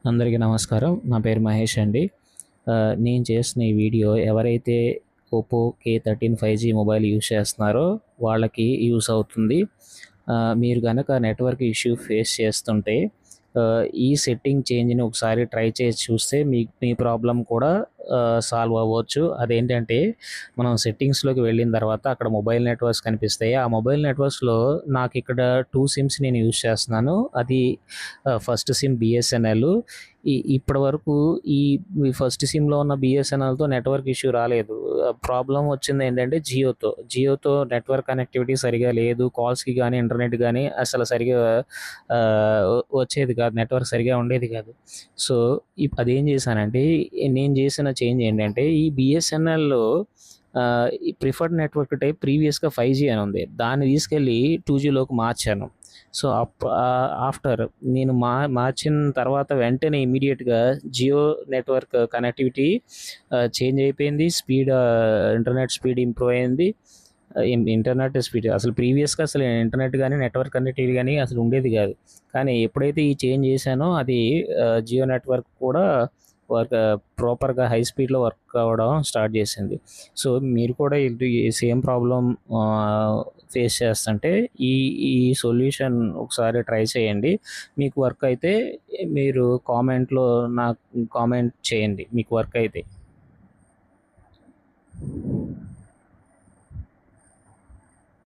అందరికీ నమస్కారం. నా పేరు మహేష్ అండి. నేను చేస్తున్న ఈ వీడియో ఎవరైతే Oppo K13 5G mobile use చేస్తున్నారో వాళ్ళకి యూజ్ అవుతుంది. మీరు గనక నెట్వర్క్ ఇష్యూ ఫేస్ చేస్తుంటే ఈ సెట్టింగ్ చేంజ్‌ని ఒకసారి ట్రై చేసి చూస్తే మీ ప్రాబ్లమ్ కూడా సాల్వ్ అవ్వచ్చు. అదేంటంటే మనం సెట్టింగ్స్‌లోకి వెళ్ళిన తర్వాత అక్కడ మొబైల్ నెట్వర్క్స్ కనిపిస్తాయి. ఆ మొబైల్ నెట్వర్క్స్‌లో నాకిక్కడ 2 సిమ్స్ నేను యూజ్ చేస్తున్నాను. అది ఫస్ట్ సిమ్ బిఎస్ఎన్ఎల్. ఇప్పటి వరకు ఈ ఈ ఫస్ట్ సిమ్‌లో ఉన్న బిఎస్ఎన్ఎల్‌తో నెట్వర్క్ ఇష్యూ రాలేదు. ప్రాబ్లమ్ వచ్చిందేంటంటే జియోతో. జియోతో నెట్వర్క్ కనెక్టివిటీ సరిగ్గా లేదు. కాల్స్‌కి గానీ, ఇంటర్నెట్ గానీ అసలు సరిగ్గా వచ్చేది కాదు. నెట్వర్క్ సరిగ్గా ఉండేది కాదు. సో, అదేం చేశానంటే నేను చేసిన చేంజ్ ఏంటంటే ఈ బిఎస్ఎన్ఎల్‌లో ఈ ప్రిఫర్డ్ నెట్వర్క్ టైప్ ప్రీవియస్‌గా 5G అని ఉంది. దాన్ని తీసుకెళ్ళి 2Gలోకి మార్చాను. సో, ఆఫ్టర్ నేను మార్చిన తర్వాత వెంటనే ఇమ్మీడియేట్‌గా జియో నెట్వర్క్ కనెక్టివిటీ చేంజ్ అయిపోయింది. ఇంటర్నెట్ స్పీడ్ ఇంప్రూవ్ అయింది. ఇంటర్నెట్ స్పీడ్ అసలు ప్రీవియస్‌గా అసలు ఇంటర్నెట్ గానీ, నెట్వర్క్ కనెక్టివిటీ గానీ అసలు ఉండేది గాదు. కానీ ఎప్పుడైతే ఈ చేంజ్ చేశానో అది జియో నెట్వర్క్ కూడా వర్క్ ప్రాపర్‌గా హై స్పీడ్‌లో వర్క్ అవ్వడం స్టార్ట్ చేసింది. సో, మీరు కూడా ఈ సేమ్ ప్రాబ్లమ్ ఫేస్ చేస్తుంటే ఈ ఈ సొల్యూషన్ ఒకసారి ట్రై చేయండి. మీకు వర్క్ అయితే మీరు కామెంట్‌లో నాకు కామెంట్ చేయండి మీకు వర్క్ అయితే.